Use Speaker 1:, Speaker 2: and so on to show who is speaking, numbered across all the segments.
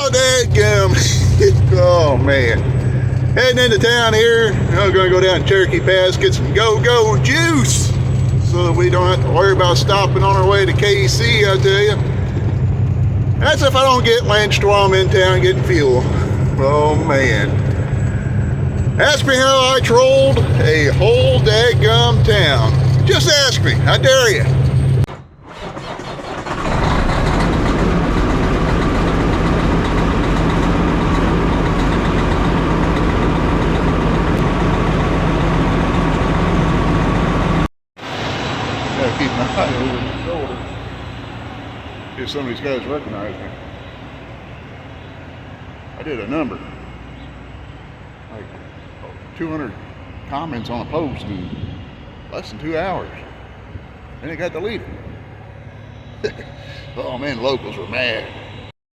Speaker 1: Oh, dadgum. Oh, man. Heading into town here. I'm going to go down Cherokee Pass, get some go-go juice so that we don't have to worry about stopping on our way to KC, I tell you. That's if I don't get lynched while I'm in town getting fuel. Oh, man. Ask me how I trolled a whole dadgum town. Just ask me. I dare you. Gotta keep my eye over my shoulder. If some of these guys recognize me. I did a number. Like 200 comments on a post in less than 2 hours. And it got deleted. Oh man, locals were mad.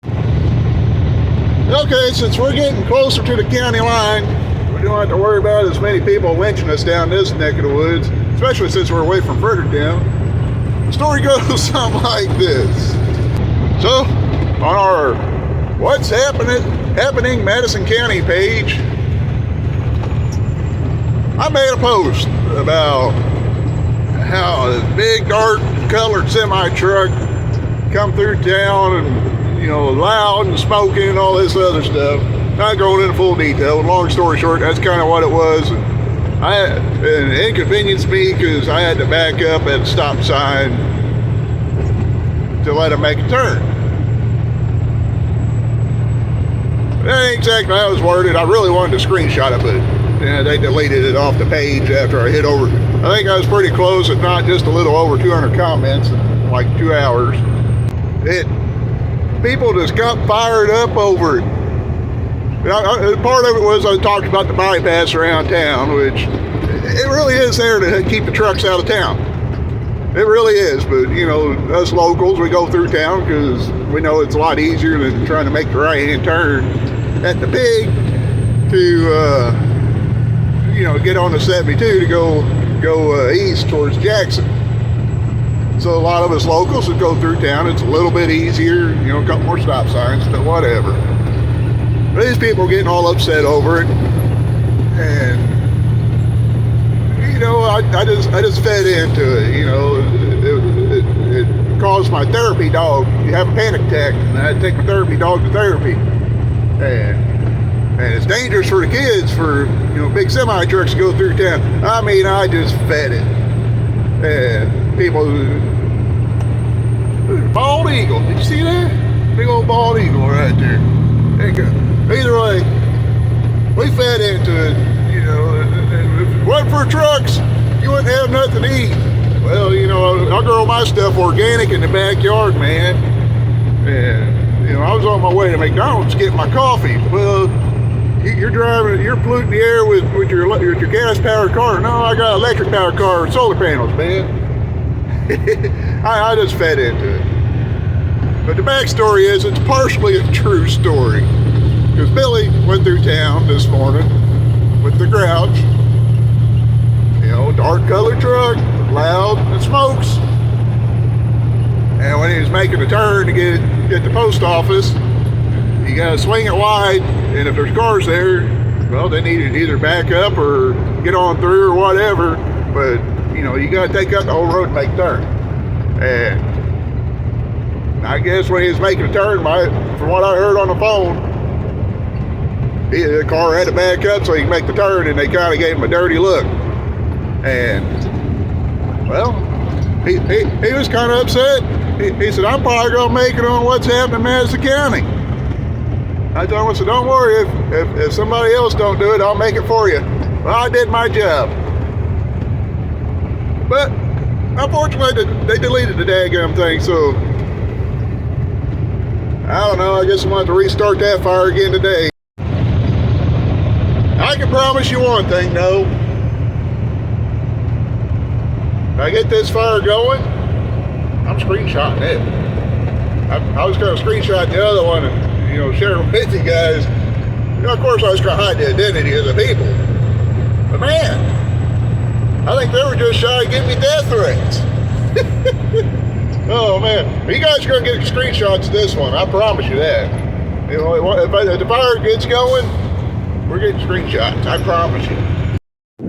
Speaker 1: Okay, since we're getting closer to the county line, we don't have to worry about as many people lynching us down this neck of the woods, especially since we're away from Fredericktown. The story goes something like this. So, on our What's Happening Madison County page, I made a post about how a big dark colored semi truck come through town and, you know, loud and smoking and all this other stuff. Not going into full detail. Long story short, that's kind of what it was. It inconvenienced me because I had to back up at a stop sign to let him make a turn. That ain't exactly how it was worded. I really wanted to screenshot it, but they deleted it off the page after I hit over. I think I was pretty close, if not just a little over 200 comments in like 2 hours. People just got fired up over it. Part of it was I talked about the bypass around town, which it really is there to keep the trucks out of town. It really is, but you know, us locals, we go through town because we know it's a lot easier than trying to make the right-hand turn at the pig to, you know, get on the 72 to go east towards Jackson. So a lot of us locals that go through town, it's a little bit easier, you know, a couple more stop signs, but whatever. These people are getting all upset over it, and you know, I just fed into it. You know, it caused my therapy dog to have a panic attack, and I had to take my therapy dog to therapy. And it's dangerous for the kids for, you know, big semi trucks to go through town. I mean, I just fed it, and people. Bald eagle, did you see that? Big old bald eagle right there. There you go. Either way, we fed into it, you know, and if it wasn't for trucks, you wouldn't have nothing to eat. Well, you know, I grow my stuff organic in the backyard, man. And, you know, I was on my way to McDonald's to get my coffee. Well, you're polluting the air with your gas-powered car. No, I got an electric-powered car with solar panels, man. I just fed into it. But the backstory is it's partially a true story. Because Billy went through town this morning with the Grouch, you know, dark colored truck, loud and smokes. And when he was making a turn to get the post office, you gotta swing it wide, and if there's cars there, well, they need to either back up or get on through or whatever. But you know, you gotta take up the whole road to make a turn. And I guess when he was making a turn, from what I heard on the phone, the car had to back up so he could make the turn, and they kind of gave him a dirty look. And, well, he was kind of upset. He said, I'm probably going to make it on What's Happening in Madison County. I told him, I said, don't worry, if somebody else don't do it, I'll make it for you. Well, I did my job. But, unfortunately, they deleted the daggum thing, so I don't know, I guess I'm going to have to restart that fire again today. I can promise you one thing, though. If I get this fire going, I'm screenshotting it. I was going to screenshot the other one and, you know, share it with you guys. You know, of course, I was trying to hide the identity of the people. But man, I think they were just shy of giving me death threats. Oh man, you guys are going to get screenshots of this one. I promise you that. You know, if the fire gets going, we're getting screenshots, I promise you.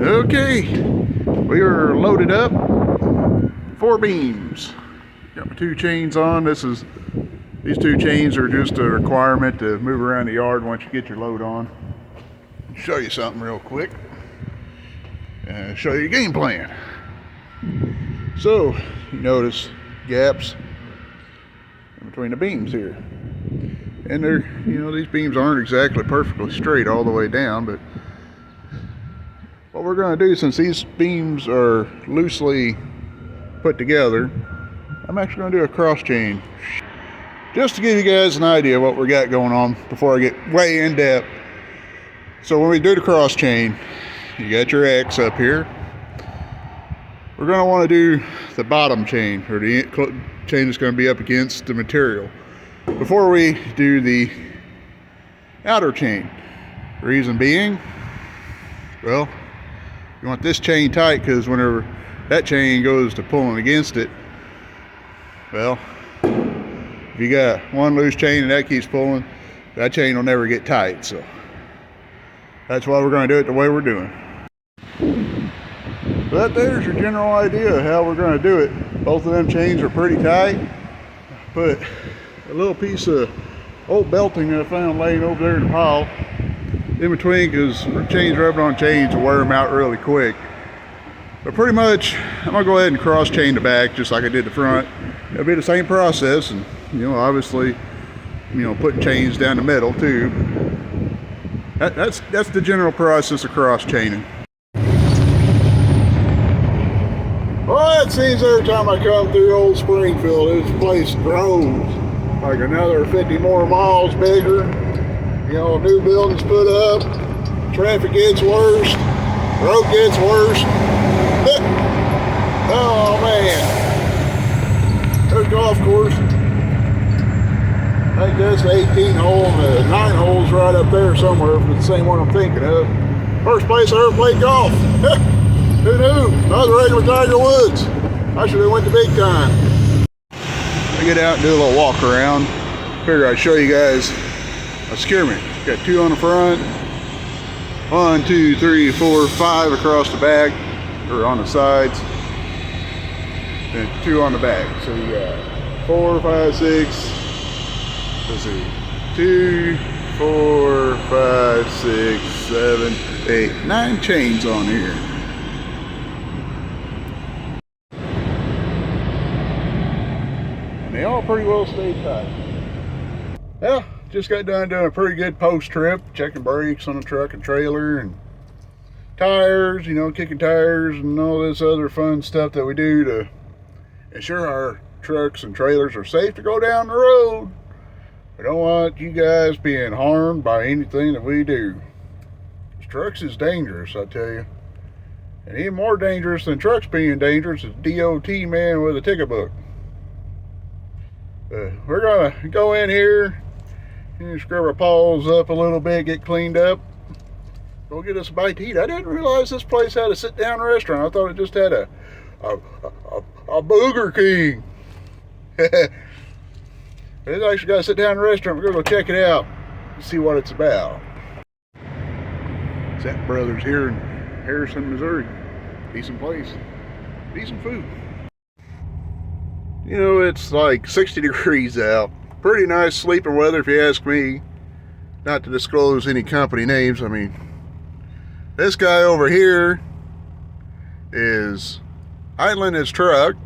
Speaker 1: Okay, we are loaded up. 4 beams. Got my 2 chains on. These 2 chains are just a requirement to move around the yard once you get your load on. Show you something real quick. Show you your game plan. So, you notice gaps in between the beams here. And they're, you know, these beams aren't exactly perfectly straight all the way down, but what we're going to do, since these beams are loosely put together, I'm actually going to do a cross chain just to give you guys an idea of what we got going on before I get way in depth. So when we do the cross chain, you got your X up here. We're going to want to do the bottom chain, or the chain that's going to be up against the material, before we do the outer chain. Reason being, well, you want this chain tight, because whenever that chain goes to pulling against it, well, if you got one loose chain and that keeps pulling, that chain will never get tight. So that's why we're going to do it the way we're doing. But there's your general idea of how we're going to do it. Both of them chains are pretty tight. Put a little piece of old belting that I found laying over there in the pile in between, because chains rubbing on chains will wear them out really quick. But pretty much, I'm going to go ahead and cross chain the back just like I did the front. It'll be the same process, and you know, obviously, you know, putting chains down the middle too. That's the general process of cross chaining. Well, it seems every time I come through old Springfield, this place grows like another 50 more miles bigger. You know, new buildings put up, traffic gets worse, road gets worse. Oh man, there's a golf course. I think that's the 18 hole, and the 9 holes right up there somewhere, if it's the same one I'm thinking of. First place I ever played golf. Who knew? I was ready with Tiger Woods. I should have went to big time. I get out and do a little walk around. Figure I'd show you guys a skirmish. Got 2 on the front, 1, 2, 3, 4, 5 across the back, or on the sides, and 2 on the back. So you got 4, 5, 6. Let's see, 2, 4, 5, 6, 7, 8, 9 chains on here. And they all pretty well stay tight. Well, just got done doing a pretty good post trip, checking brakes on the truck and trailer, and tires, you know, kicking tires and all this other fun stuff that we do to ensure our trucks and trailers are safe to go down the road. We don't want you guys being harmed by anything that we do. Trucks is dangerous, I tell you. And even more dangerous than trucks being dangerous is DOT man with a ticket book. We're gonna go in here and scrub our paws up a little bit, get cleaned up. Go get us a bite to eat. I didn't realize this place had a sit-down restaurant. I thought it just had a Burger King. It's actually got a sit-down restaurant. We're gonna go check it out and see what it's about. Zach Brothers here in Harrison, Missouri. Decent place, decent food. You know, it's like 60 degrees out. Pretty nice sleeping weather if you ask me. Not to disclose any company names. I mean, this guy over here is idling his truck,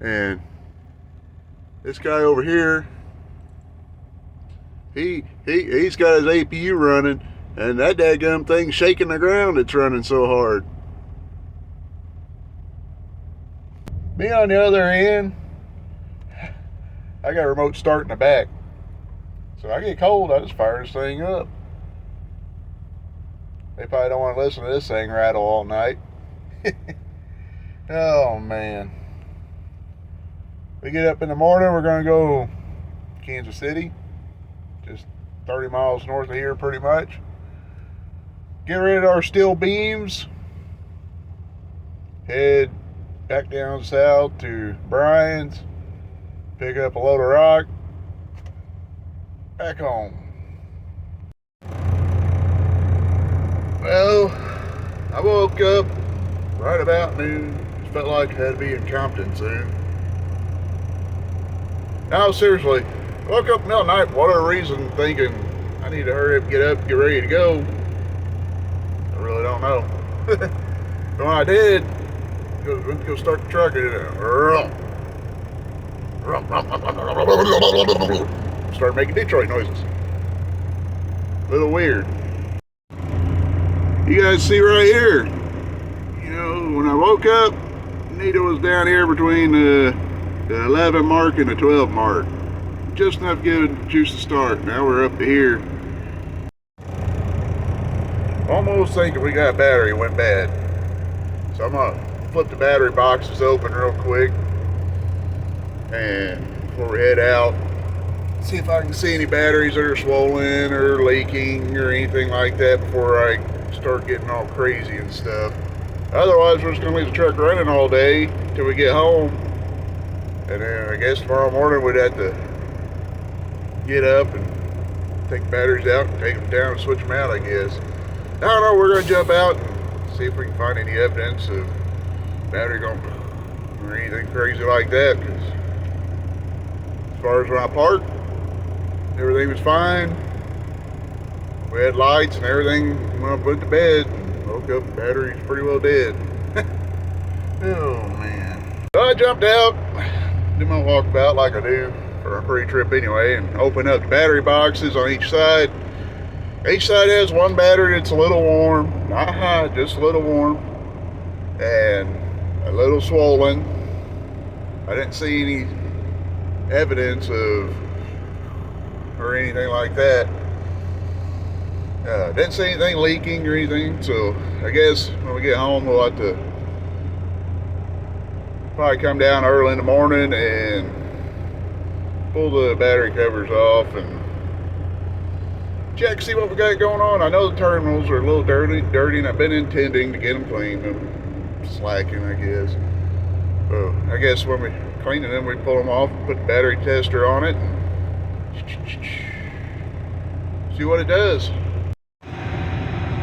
Speaker 1: and this guy over here, he's got his APU running, and that daggum thing's shaking the ground. It's running so hard. Me on the other end, I got a remote start in the back. So I get cold, I just fire this thing up. They probably don't want to listen to this thing rattle all night. Oh man. We get up in the morning, we're going to go Kansas City. Just 30 miles north of here pretty much. Get rid of our steel beams. Head back down south to Bryan's. Pick up a load of rock. back home. Well, I woke up right about noon. Just felt like I had to be in Compton soon. Now, seriously, I woke up in the middle of the night for whatever reason thinking I need to hurry up, get ready to go. I really don't know. But when I did, went to go start the truck, started making Detroit noises. A little weird. You guys see right here, you know, when I woke up, Nita was down here between the 11 mark and the 12 mark. Just enough to give it the juice to start. Now we're up to here. Almost thinking we got a battery went bad. So I'm gonna flip the battery boxes open real quick. And before we head out, see if I can see any batteries that are swollen or leaking or anything like that before I start getting all crazy and stuff. Otherwise, we're just gonna leave the truck running all day till we get home. And then I guess tomorrow morning we'd have to get up and take the batteries out and take them down and switch them out, I guess. I don't know, we're gonna jump out and see if we can find any evidence of battery going or anything crazy like that. Because as far as when I parked, everything was fine. We had lights and everything when I went to bed. Woke up, the battery's pretty well dead. Oh man. So I jumped out, did my walkabout like I do for a pre-trip anyway, and opened up the battery boxes on each side. Each side has one battery that's a little warm, not hot, just a little warm, and a little swollen. I didn't see any evidence of or anything like that. Didn't see anything leaking or anything, so I guess when we get home we'll have to probably come down early in the morning and pull the battery covers off and check, see what we got going on. I know the terminals are a little dirty, and I've been intending to get them cleaned. I'm slacking, I guess. So I guess when we clean them, we pull them off, put the battery tester on it, and see what it does.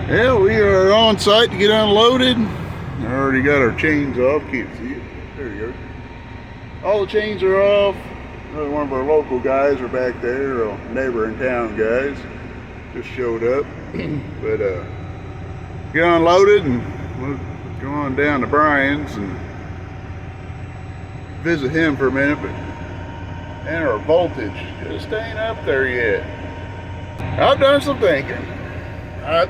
Speaker 1: Yeah, we are on site to get unloaded. I already got our chains off. Can't see it. There you go. All the chains are off. One of our local guys are back there, neighboring town guys. Just showed up. But get unloaded and we'll go on down to Brian's and visit him for a minute. But and our voltage just ain't up there yet. I've done some thinking. I'm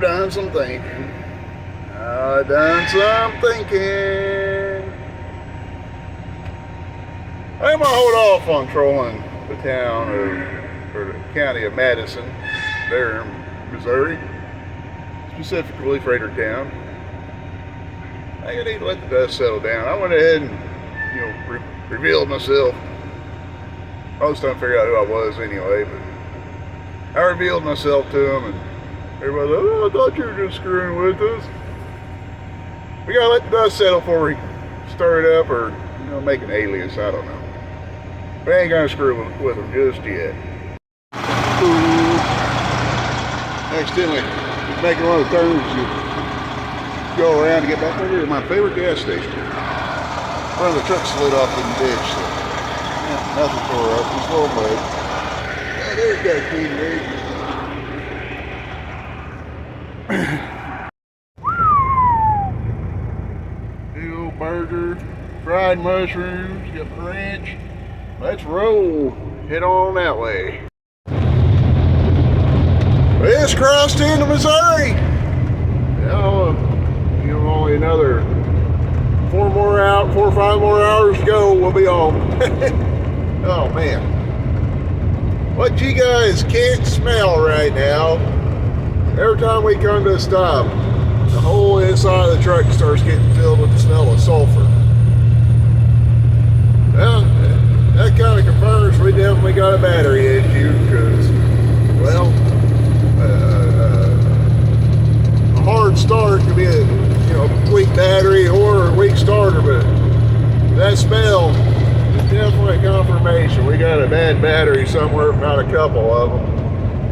Speaker 1: gonna hold off on trolling the town or the county of Madison, there in Missouri, specifically Fredericktown. I think I need to let the dust settle down. I went ahead and, revealed myself. Most of them figured out who I was anyway, but I revealed myself to them, and everybody's like, oh, I thought you were just screwing with us. We gotta let the dust settle before we start it up or, make an alias, I don't know. We ain't gonna screw with them just yet. Ooh. Accidentally making one of the turns you go around to get back over here to my favorite gas station. One of the trucks slid off in the ditch, so nothing tore up, just a little mud. Oh, there's got a clean rig. Big old burger, fried mushrooms, got the ranch. Let's roll. Head on that way. It's crossed into Missouri. Only another 4 or 5 more hours to go. We'll be home. Oh man. What you guys can't smell right now, every time we come to a stop, the whole inside of the truck starts getting filled with the smell of sulfur. Well, that kind of confirms we definitely got a battery issue because, well, a hard start could be a weak battery or a weak starter, but that smell is definitely a confirmation we got a bad battery somewhere, about a couple of them.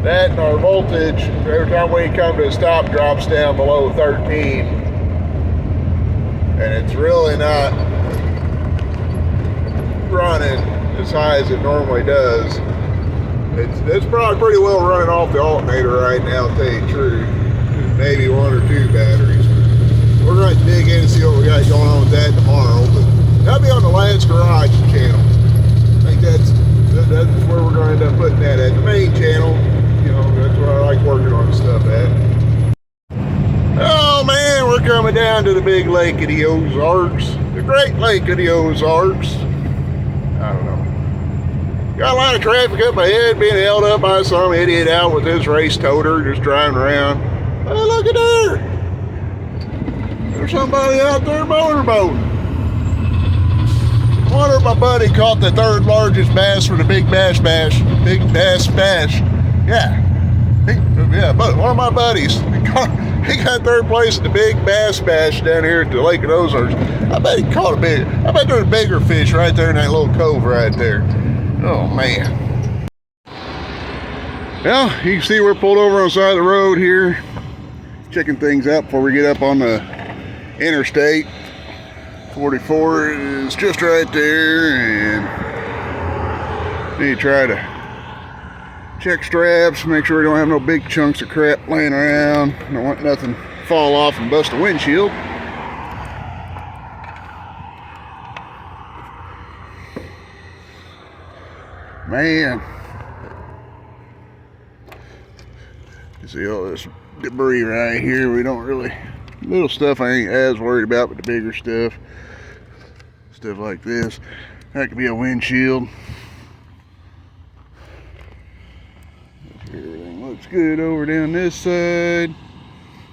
Speaker 1: That and our voltage, every time we come to a stop, drops down below 13. And it's really not running as high as it normally does. It's probably pretty well running off the alternator right now, to tell you the truth. Maybe 1 or 2 batteries. We're going to dig in and see what we got going on with that tomorrow. But that'll be on the Lance Garage channel. I think that's where we're going to end up putting that at. The main channel, you know, that's where I like working on stuff at. Oh man, we're coming down to the big lake of the Ozarks. The Great Lake of the Ozarks. I don't know. Got a lot of traffic up ahead, being held up by some idiot out with his race toter just driving around. Oh, look at there! There's somebody out there motorboating. I wonder if my buddy caught the 3rd largest bass for the Big Bass Bash. Big Bass Bash. Yeah. But one of my buddies, he got 3rd place at the Big Bass Bash down here at the Lake of Ozarks. I bet he caught a big, I bet there's a bigger fish right there in that little cove right there. Oh man. Well, you can see we're pulled over on the side of the road here, checking things out before we get up on the interstate. 44 is just right there, and need to try to check straps, make sure we don't have no big chunks of crap laying around. Don't want nothing to fall off and bust the windshield. Man, you see all this debris right here. We don't really, little stuff I ain't as worried about, but the bigger stuff like this, that could be a windshield. Everything looks good over down this side.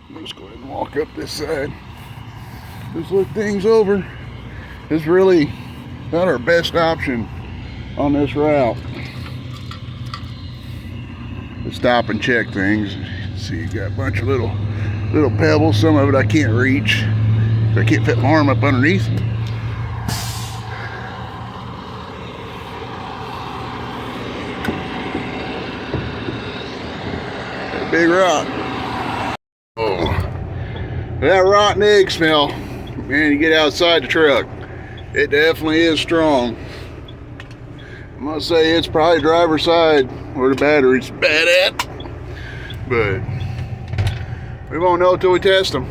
Speaker 1: Let's go ahead and walk up this side. Just look things over. It's really not our best option on this route to stop and check things. See, you got a bunch of little pebbles. Some of it I can't reach. I can't fit my arm up underneath. That big rock. Oh, that rotten egg smell. Man, you get outside the truck, it definitely is strong. I must say it's probably driver's side where the battery's bad at, but we won't know until we test them.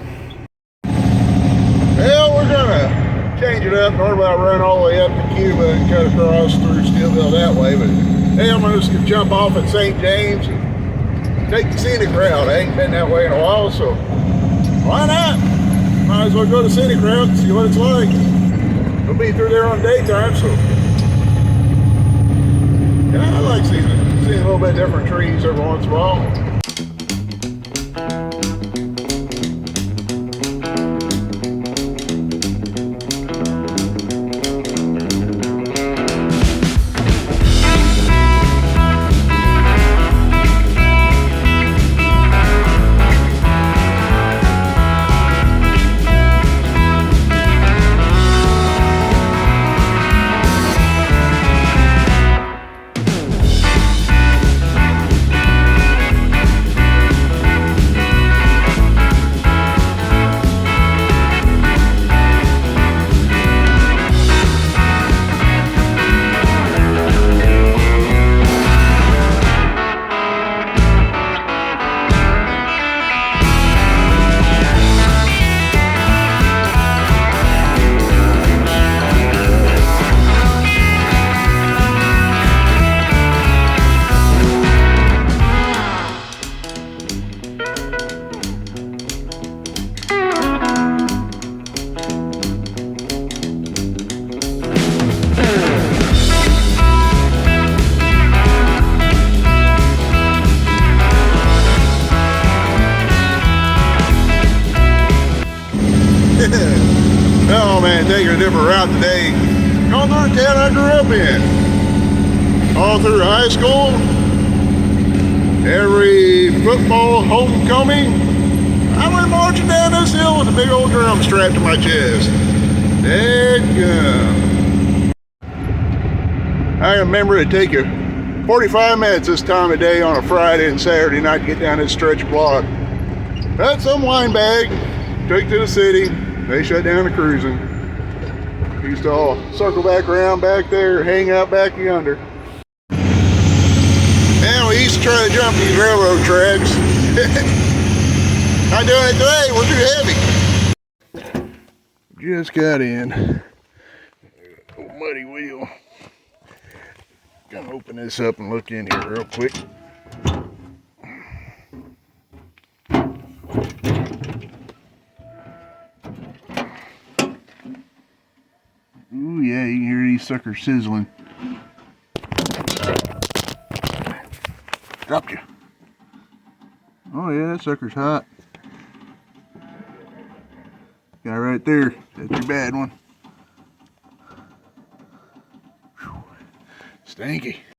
Speaker 1: Well, we're gonna change it up. Normally I run all the way up to Cuba and cut across through Steelville that way, but hey, I'm just gonna jump off at St. James and take the Scenic Route. I ain't been that way in a while, so why not? Might as well go to Scenic Route and see what it's like. We'll be through there on daytime, so yeah, I like seeing a little bit different trees every once in a while. Oh man, taking a different route today. Going through the town I grew up in. All through high school. Every football homecoming, I went marching down this hill with a big old drum strapped to my chest. Dadgum. I remember to take a 45 minutes this time of day on a Friday and Saturday night to get down this stretch of block. Had some wine bag, took to the city. They shut down the cruising. Used to all circle back around back there, hang out back yonder. Man, we used to try to jump these railroad tracks. Not doing it today, we're too heavy. Just got in. Old muddy wheel. Gonna open this up and look in here real quick. Ooh yeah, you can hear these suckers sizzling. Dropped you. Oh yeah, that sucker's hot. Guy right there. That's your bad one. Whew. Stanky.